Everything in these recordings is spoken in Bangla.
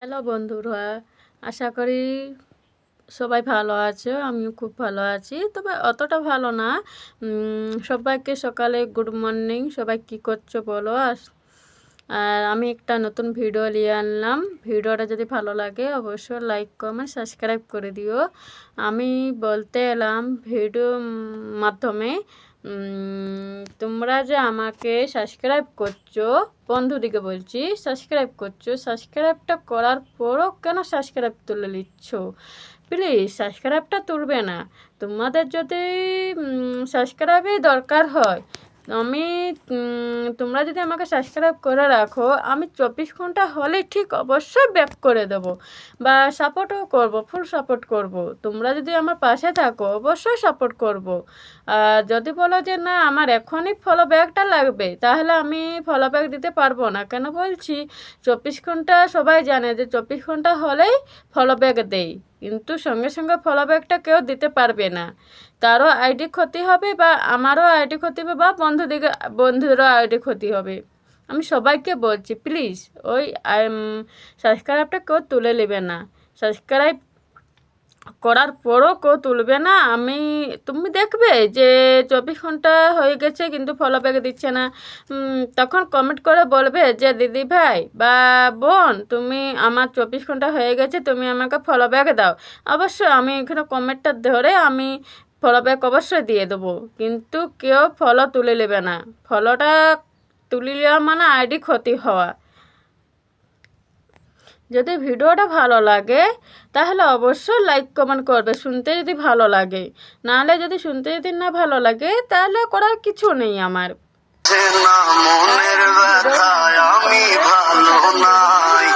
হ্যালো বন্ধুরা, আশা করি সবাই ভালো আছো। আমিও খুব ভালো আছি, তবে অতটা ভালো না। সবাইকে সকালে গুড মর্নিং। সবাই কি করছো বলো। আর আমি একটা নতুন ভিডিও নিয়ে আনলাম। ভিডিওটা যদি ভালো লাগে অবশ্যই লাইক কমেন্ট সাবস্ক্রাইব করে দিও। আমি বলতে এলাম ভিডিও মাধ্যমে তোমরা যে আমাকে সাবস্ক্রাইব করছো, বন্ধুদিকে বলছি সাবস্ক্রাইব করছো, সাবস্ক্রাইবটা করার পরও কেন সাবস্ক্রাইব তুলে নিচ্ছ? প্লিজ সাবস্ক্রাইবটা তুলবে না। তোমাদের যদি সাবস্ক্রাইবই দরকার হয়, আমি তোমরা যদি আমাকে সাবস্ক্রাইব করে রাখো, আমি 24 ঘন্টা হলেই ঠিক অবশ্যই ব্যাক করে দেবো, বা সাপোর্টও করব, ফুল সাপোর্ট করব। তোমরা যদি আমার পাশে থাকো অবশ্যই সাপোর্ট করব। আর যদি বলো যে না আমার এখনই ফলো ব্যাকটা লাগবে, তাহলে আমি ফলো ব্যাক দিতে পারবো না। কেন বলছি, 24 ঘন্টা সবাই জানে যে 24 ঘন্টা হলেই ফলো ব্যাক দেই, কিন্তু সঙ্গে সঙ্গে ফলো ব্যাকটা কেউ দিতে পারবে না। তারও আইডি ক্ষতি হবে, বা আমারও আইডি ক্ষতি হবে, বা বন্ধুদেরও আইডি ক্ষতি হবে। আমি সবাইকে বলছি প্লিজ ওই সাবস্ক্রাইবটা কেউ তুলে নেবে না। সাবস্ক্রাইব করার পরও কেউ তুলবে না। তুমি দেখবে যে 24 ঘন্টা হয়ে গেছে কিন্তু ফলো ব্যাক দিচ্ছে না, তখন কমেন্ট করে বলবে যে দিদি ভাই বা বোন, তুমি আমার 24 ঘন্টা হয়ে গেছে, তুমি আমাকে ফলো ব্যাক দাও। অবশ্যই আমি এখানে কমেন্টটা ধরে আমি ফলো ব্যাক অবশ্যই দিয়ে দেবো, কিন্তু কেউ ফলো তুলে নেবে না। ফলোটা তুলে নেওয়া মানে আইডি ক্ষতি হওয়া। যদি ভিডিওটা ভালো লাগে তাহলে অবশ্যই লাইক কমেন্ট করবে, শুনতে যদি ভালো লাগে। নাহলে যদি শুনতে যদি না ভালো লাগে তাহলে করার কিছু নেই আমার। মনের ব্যথায় আমি ভালো নাই,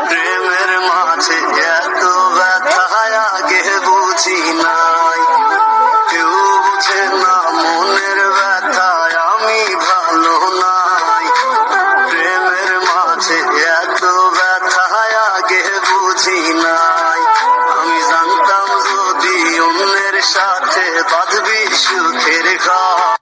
প্রেমের মাঝে এত ব্যথায় আগে বুঝি নাই। কেউ বুঝে না মনের ব্যথায় আমি ভালো নাই, প্রেমের মাঝে এত ব্যথায় আগে বুঝি নাই। আমি জানতাম যদি অন্যের সাথে বাঁধবি সুখের ঘর,